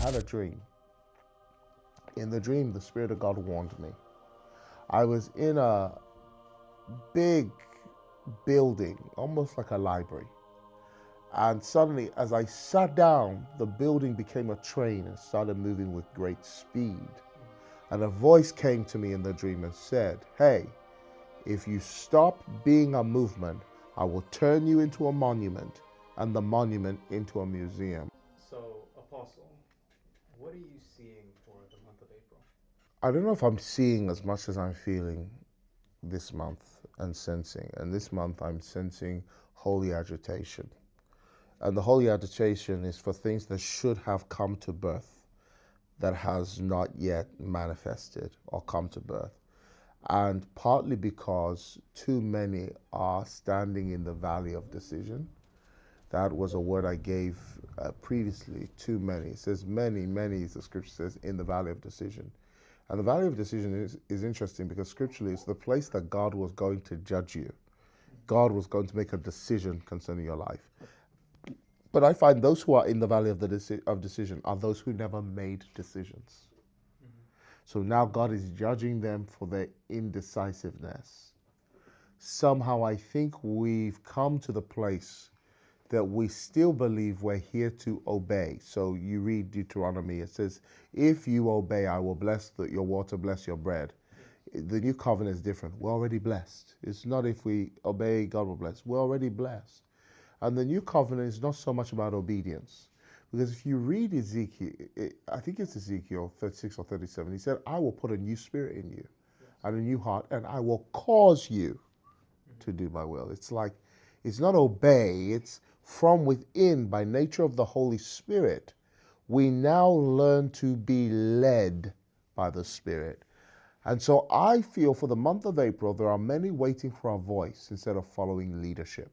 had a dream. In the dream, the Spirit of God warned me. I was in a big building, almost like a library. And suddenly, as I sat down, the building became a train and started moving with great speed. And a voice came to me in the dream and said, "Hey, if you stop being a movement, I will turn you into a monument and the monument into a museum." So, Apostle, what are you seeing for the month of April? I don't know if I'm seeing as much as I'm feeling this month and sensing. And this month I'm sensing holy agitation. And the holy agitation is for things that should have come to birth that has not yet manifested or come to birth. And partly because too many are standing in the valley of decision. That was a word I gave previously, too many. It says many, the scripture says, in the valley of decision. And the valley of decision is interesting because scripturally it's the place that God was going to judge you. God was going to make a decision concerning your life. But I find those who are in the valley of decision are those who never made decisions. So now God is judging them for their indecisiveness. Somehow I think we've come to the place that we still believe we're here to obey. So you read Deuteronomy, it says, if you obey, I will bless your water, bless your bread. The new covenant is different. We're already blessed. It's not if we obey, God will bless. We're already blessed. And the new covenant is not so much about obedience. Because if you read Ezekiel, I think it's Ezekiel 36 or 37, he said, I will put a new spirit in you and a new heart, and I will cause you to do my will. It's like, it's not obey, it's from within, by nature of the Holy Spirit, we now learn to be led by the Spirit. And so I feel for the month of April, there are many waiting for a voice instead of following leadership.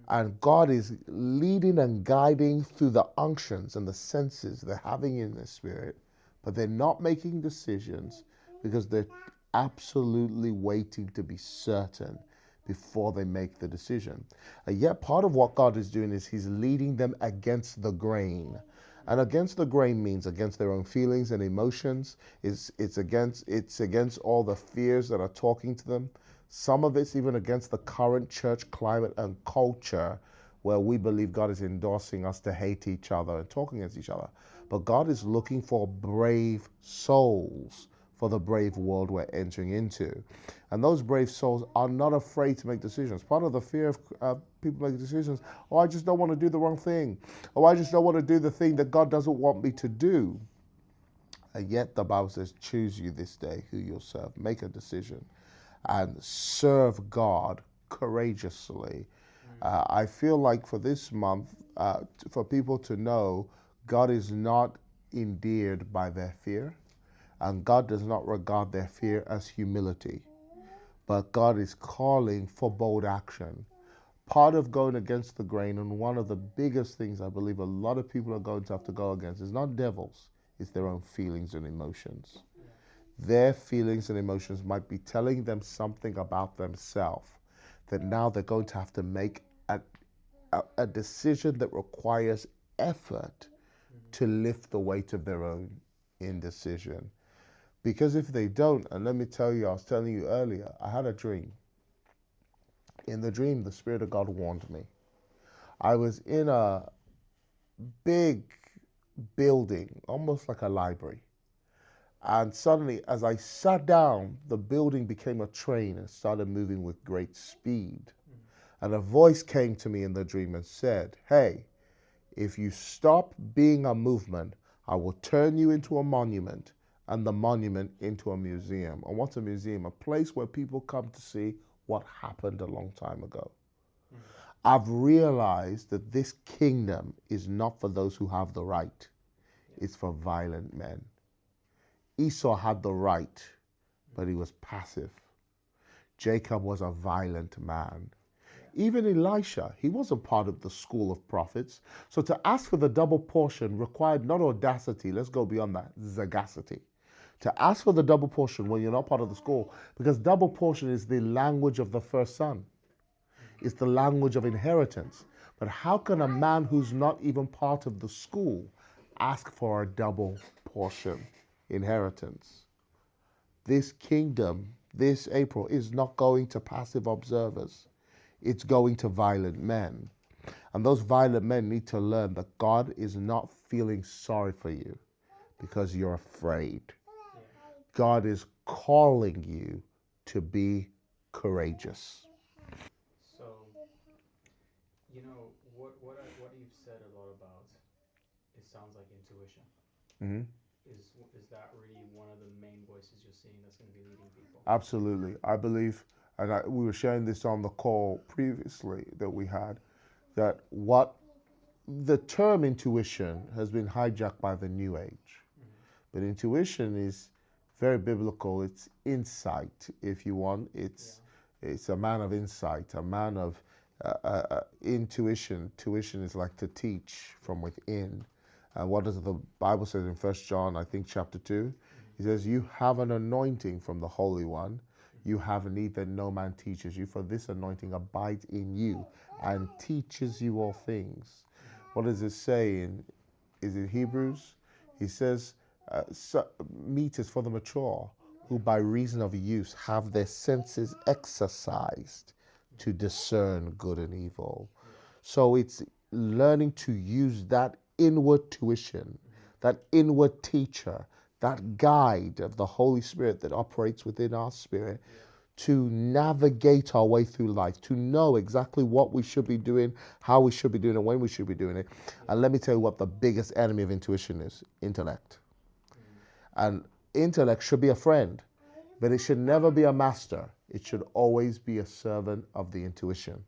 And God is leading and guiding through the unctions and the senses they're having in their spirit, but they're not making decisions because they're absolutely waiting to be certain before they make the decision. And yet part of what God is doing is he's leading them against the grain. And against the grain means against their own feelings and emotions. It's against all the fears that are talking to them. Some of it's even against the current church climate and culture where we believe God is endorsing us to hate each other and talking against each other. But God is looking for brave souls for the brave world we're entering into. And those brave souls are not afraid to make decisions. Part of the fear of people making decisions, oh, I just don't want to do the wrong thing. Oh, I just don't want to do the thing that God doesn't want me to do. And yet the Bible says, choose you this day who you'll serve. Make a decision and serve God courageously. I feel like for this month, for people to know God is not endeared by their fear, and God does not regard their fear as humility, but God is calling for bold action. Part of going against the grain, and one of the biggest things I believe a lot of people are going to have to go against, is not devils, it's their own feelings and emotions. Their feelings and emotions might be telling them something about themselves that now they're going to have to make a decision that requires effort to lift the weight of their own indecision. Because if they don't, and let me tell you, I was telling you earlier, I had a dream. In the dream, the Spirit of God warned me. I was in a big building, almost like a library. And suddenly, as I sat down, the building became a train and started moving with great speed. And a voice came to me in the dream and said, hey, if you stop being a movement, I will turn you into a monument and the monument into a museum. And what's a museum? A place where people come to see what happened a long time ago. I've realized that this kingdom is not for those who have the right. It's for violent men. Esau had the right, but he was passive. Jacob was a violent man. Even Elisha, he wasn't part of the school of prophets. So to ask for the double portion required not audacity, let's go beyond that, sagacity. To ask for the double portion when you're not part of the school, because double portion is the language of the first son. It's the language of inheritance. But how can a man who's not even part of the school ask for a double portion inheritance. This kingdom, this April, is not going to passive observers. It's going to violent men. And those violent men need to learn that God is not feeling sorry for you because you're afraid. God is calling you to be courageous. So, what you've said a lot about, it sounds like intuition. Mm-hmm. Is that really one of the main voices you're seeing that's going to be leading people? Absolutely. I believe, and we were sharing this on the call previously that we had, that what the term intuition has been hijacked by the New Age. But intuition is very biblical. It's insight, if you want. It's a man of insight, a man of intuition. Tuition is like to teach from within. And what does the Bible says in 1 John, I think, chapter 2? It says, you have an anointing from the Holy One. You have a need that no man teaches you, for this anointing abides in you and teaches you all things. What does it say is it Hebrews? He says, meat is for the mature, who by reason of use have their senses exercised to discern good and evil. So it's learning to use that inward tuition, that inward teacher, that guide of the Holy Spirit that operates within our spirit to navigate our way through life, to know exactly what we should be doing, how we should be doing it, when we should be doing it. And let me tell you what the biggest enemy of intuition is: intellect. And intellect should be a friend, but it should never be a master. It should always be a servant of the intuition.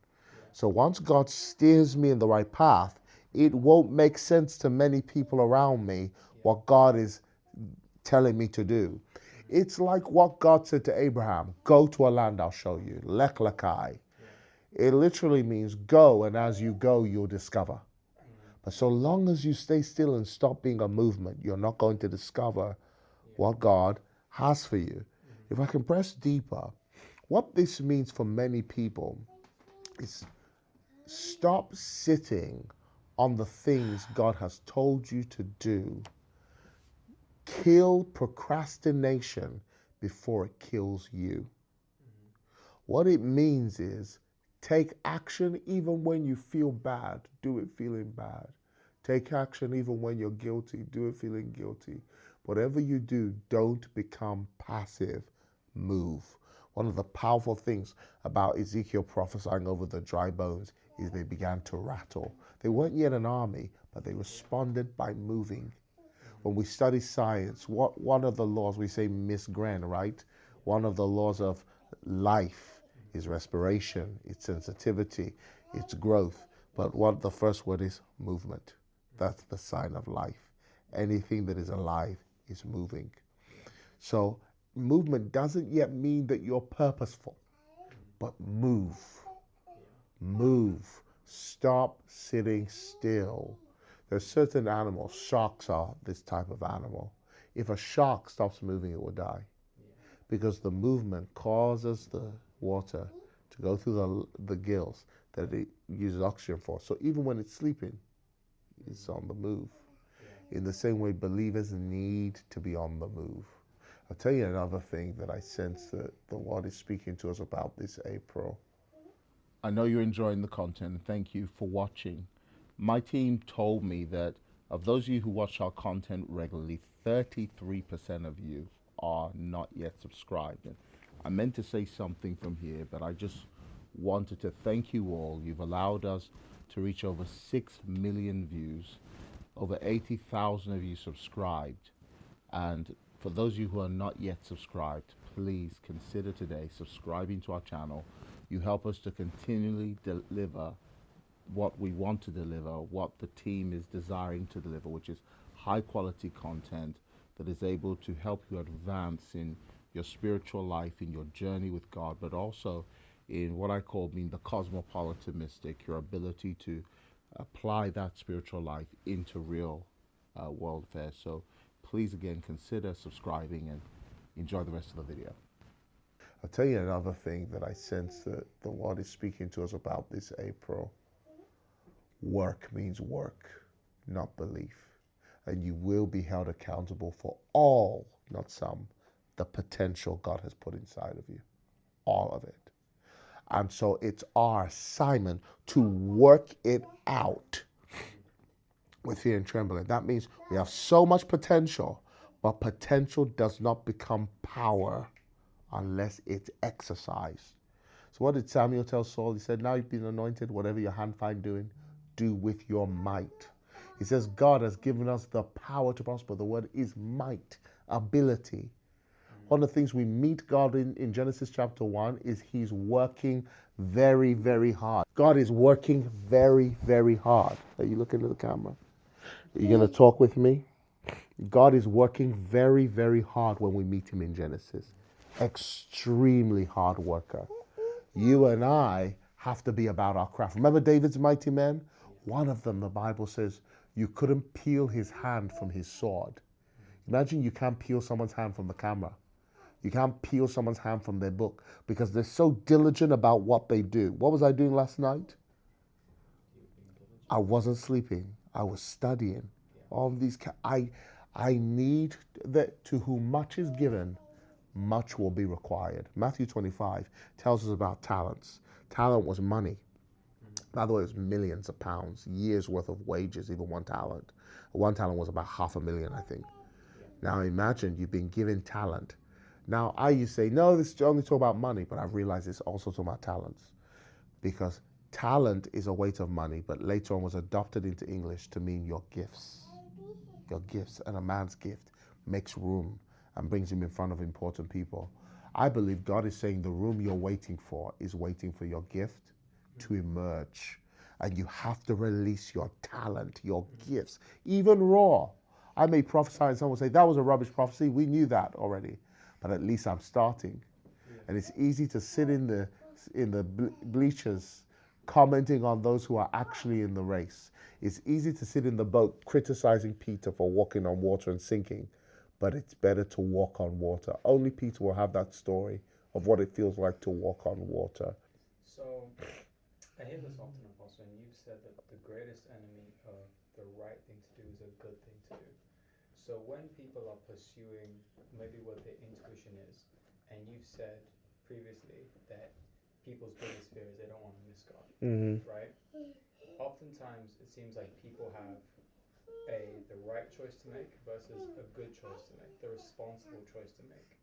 So once God steers me in the right path, it won't make sense to many people around me what God is telling me to do. It's like what God said to Abraham: go to a land I'll show you. Lech Lekai. It literally means go, and as you go, you'll discover. But so long as you stay still and stop being a movement, you're not going to discover what God has for you. If I can press deeper, what this means for many people is stop sitting on the things God has told you to do. Kill procrastination before it kills you. What it means is take action even when you feel bad. Do it feeling bad. Take action even when you're guilty. Do it feeling guilty. Whatever you do, don't become passive. Move. One of the powerful things about Ezekiel prophesying over the dry bones is they began to rattle. They weren't yet an army, but they responded by moving. When we study science, one of the laws, we say Miss Gren, right? One of the laws of life is respiration, it's sensitivity, it's growth. But what the first word is movement. That's the sign of life. Anything that is alive is moving. So movement doesn't yet mean that you're purposeful, but move. Move. Stop sitting still. There's certain animals, sharks are this type of animal. If a shark stops moving, it will die. Because the movement causes the water to go through the gills that it uses oxygen for. So even when it's sleeping, it's on the move. In the same way, believers need to be on the move. I'll tell you another thing that I sense that the Lord is speaking to us about this April. I know you're enjoying the content, and thank you for watching. My team told me that of those of you who watch our content regularly, 33% of you are not yet subscribed. And I meant to say something from here, but I just wanted to thank you all. You've allowed us to reach over 6 million views, over 80,000 of you subscribed. And for those of you who are not yet subscribed, please consider today subscribing to our channel. You help us to continually deliver what we want to deliver, what the team is desiring to deliver, which is high quality content that is able to help you advance in your spiritual life, in your journey with God, but also in what I call being the cosmopolitan mystic, your ability to apply that spiritual life into real world affairs. So please again consider subscribing and enjoy the rest of the video. I'll tell you another thing that I sense that the Lord is speaking to us about this April. Work means work, not belief. and you will be held accountable for all, not some, the potential God has put inside of you. All of it. And so it's our assignment to work it out with fear and trembling. That means we have so much potential, but potential does not become power unless it's exercised. So what did Samuel tell Saul? He said, now you've been anointed, whatever your hand find doing, do with your might. He says, God has given us the power to prosper. The word is might, ability. One of the things we meet God in Genesis chapter 1 is he's working very, very hard. God is working very, very hard. Are you looking at the camera? Are you going to talk with me? God is working very, very hard when we meet him in Genesis. Extremely hard worker. You and I have to be about our craft. Remember David's mighty men? One of them, the Bible says, you couldn't peel his hand from his sword. Imagine you can't peel someone's hand from the camera. You can't peel someone's hand from their book because they're so diligent about what they do. What was I doing last night? I wasn't sleeping. I was studying. All of these, I need that to whom much is given, much will be required. Matthew 25 tells us about talents. Talent was money. By the way, it was millions of pounds, years worth of wages, even one talent. One talent was about $500,000, I think. Now imagine you've been given talent. Now I used to say, no, this is only talk about money, but I've realized it's also talking about talents. Because talent is a weight of money, but later on was adopted into English to mean your gifts. Your gifts, and a man's gift makes room and brings him in front of important people. I believe God is saying the room you're waiting for is waiting for your gift to emerge. And you have to release your talent, your gifts, even raw. I may prophesy and someone will say, that was a rubbish prophecy. We knew that already. But at least I'm starting. And it's easy to sit in the bleachers commenting on those who are actually in the race. It's easy to sit in the boat criticizing Peter for walking on water and sinking, but it's better to walk on water. Only Peter will have that story of what it feels like to walk on water. So, I hear this often, Apostle, and you've said that the greatest enemy of the right thing to do is a good thing to do. So when people are pursuing maybe what their intuition is, and you've said previously that people's biggest fear is they don't want to miss God, right? Oftentimes it seems like people have the right choice to make versus a good choice to make, the responsible choice to make.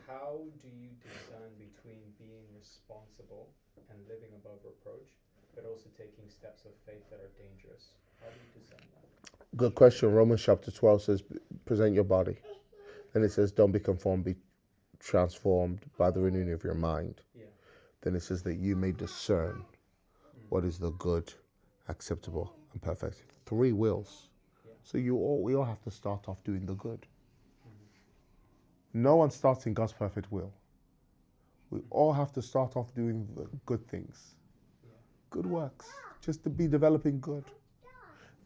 How do you discern between being responsible and living above reproach, but also taking steps of faith that are dangerous? How do you discern that? Good question. Romans chapter 12 says, present your body. Then it says, don't be conformed, be transformed by the renewing of your mind. Yeah. Then it says that you may discern what is the good, acceptable, and perfect. 3 wills. Yeah. So we all have to start off doing the good. No one starts in God's perfect will. We all have to start off doing the good things. Good works. Just to be developing good.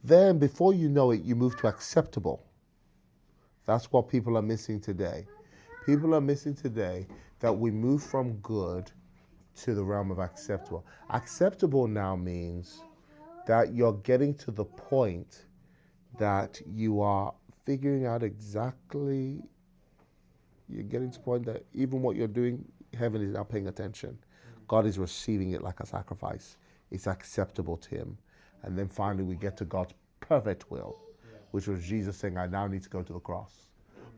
Then, before you know it, you move to acceptable. That's what people are missing today. People are missing today that we move from good to the realm of acceptable. Acceptable now means that you're getting to the point that you are figuring out exactly, you're getting to the point that even what you're doing, heaven is now paying attention. God is receiving it like a sacrifice. It's acceptable to him. And then finally we get to God's perfect will, which was Jesus saying, I now need to go to the cross.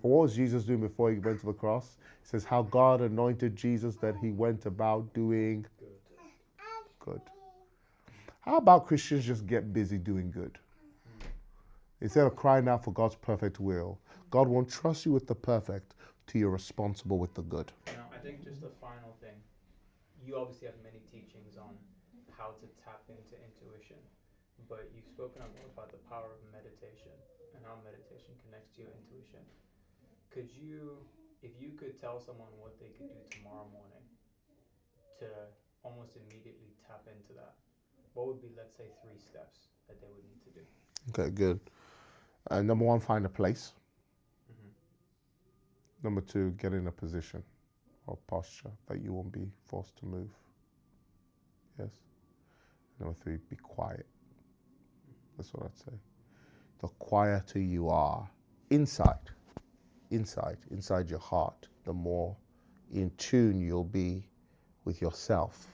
But what was Jesus doing before he went to the cross? It says how God anointed Jesus that he went about doing good. How about Christians just get busy doing good? Instead of crying out for God's perfect will, God won't trust you with the perfect till you're responsible with the good. Now, I think just a final thing. You obviously have many teachings on how to tap into intuition, but you've spoken about the power of meditation and how meditation connects to your intuition. Could you, if you could tell someone what they could do tomorrow morning to almost immediately tap into that, what would be, let's say, 3 steps that they would need to do? Okay, good. Number 1, find a place. Number 2, get in a position or posture that you won't be forced to move. Yes. Number 3, be quiet. That's what I'd say. the quieter you are inside your heart, the more in tune you'll be with yourself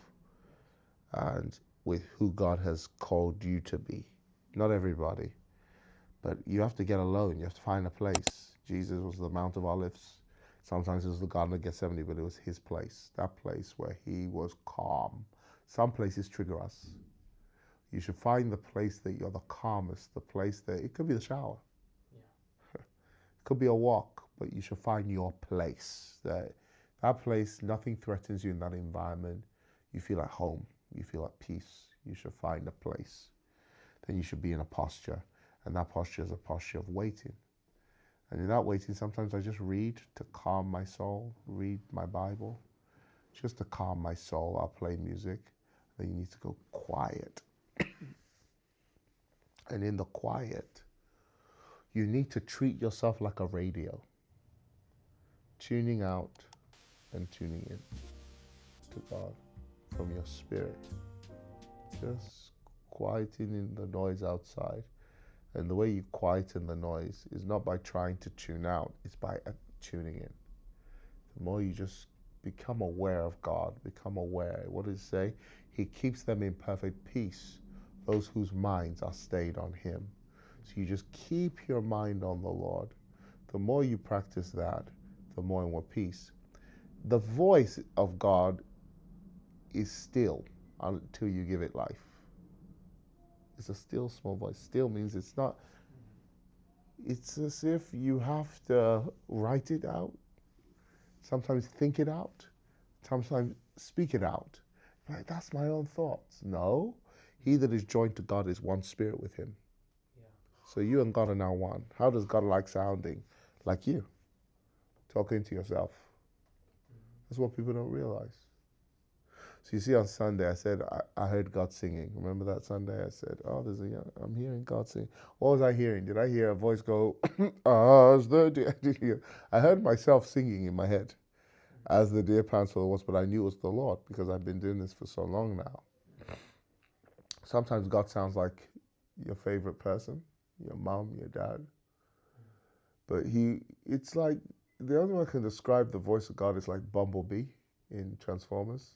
and with who God has called you to be. Not everybody, but you have to get alone. You have to find a place. Jesus was the Mount of Olives. Sometimes it was the Garden of Gethsemane, but it was his place, that place where he was calm. Some places trigger us. You should find the place that you're the calmest, the place that, it could be the shower. Yeah. It could be a walk, but you should find your place. That place, nothing threatens you in that environment. You feel at home. You feel at peace. You should find a place. Then you should be in a posture. And that posture is a posture of waiting. And in that waiting, sometimes I just read to calm my soul, read my Bible, just to calm my soul. I'll play music. Then you need to go quiet. And in the quiet, you need to treat yourself like a radio, tuning out and tuning in to God from your spirit. Just quieting the noise outside. And the way you quieten the noise is not by trying to tune out, it's by tuning in. The more you just become aware of God, become aware. What does it say? He keeps them in perfect peace, those whose minds are stayed on him. So you just keep your mind on the Lord. The more you practice that, the more and more peace. The voice of God is still until you give it life. It's a still small voice. Still means it's not, it's as if you have to write it out, sometimes think it out, sometimes speak it out. Like, that's my own thoughts. No, he that is joined to God is one spirit with him. Yeah. So you and God are now one. How does God like sounding? Like you, talking to yourself. That's what people don't realize. So you see, on Sunday, I said, I heard God singing. Remember that Sunday? I said, I'm hearing God sing. What was I hearing? Did I hear a voice go, as the deer? I heard myself singing in my head, as the deer pants for the water, but I knew it was the Lord because I've been doing this for so long now. Sometimes God sounds like your favorite person, your mom, your dad. But it's like, the only way I can describe the voice of God is like Bumblebee in Transformers.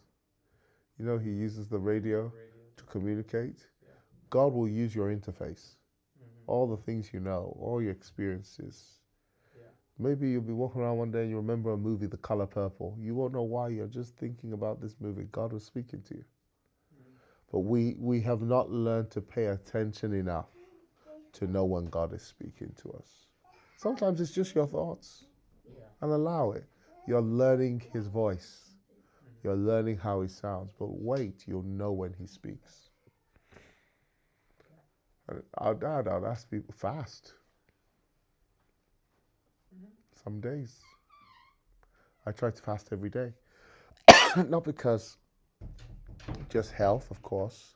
You know, he uses the radio to communicate. Yeah. God will use your interface, all the things you know, all your experiences. Yeah. Maybe you'll be walking around one day and you remember a movie, The Color Purple. You won't know why. You're just thinking about this movie. God was speaking to you. But we have not learned to pay attention enough to know when God is speaking to us. Sometimes it's just your thoughts. Yeah. And allow it. You're learning his voice. You're learning how he sounds, but wait, you'll know when he speaks. And I'd ask people, fast. Some days. I try to fast every day. Not because just health, of course,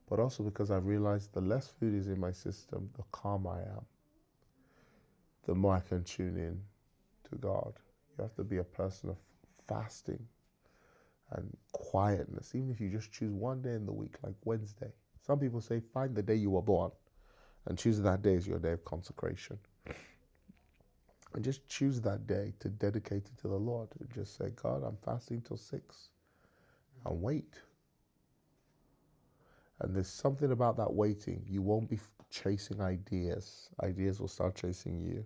but also because I realized the less food is in my system, the calmer I am. The more I can tune in to God. You have to be a person of fasting and quietness, even if you just choose one day in the week, like Wednesday. Some people say, find the day you were born and choose that day as your day of consecration. And just choose that day to dedicate it to the Lord. And just say, God, I'm fasting till 6. And wait. And there's something about that waiting. You won't be chasing ideas. Ideas will start chasing you.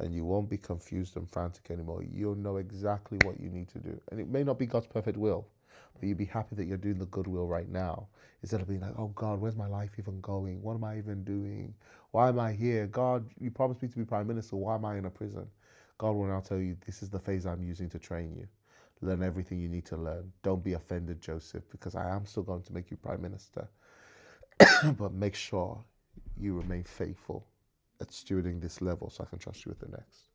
And you won't be confused and frantic anymore. You'll know exactly what you need to do. And it may not be God's perfect will, but you'll be happy that you're doing the good will right now. Instead of being like, oh God, where's my life even going? What am I even doing? Why am I here? God, you promised me to be Prime Minister. Why am I in a prison? God will now tell you, this is the phase I'm using to train you. Learn everything you need to learn. Don't be offended, Joseph, because I am still going to make you Prime Minister. But make sure you remain faithful at stewarding this level so I can trust you with the next.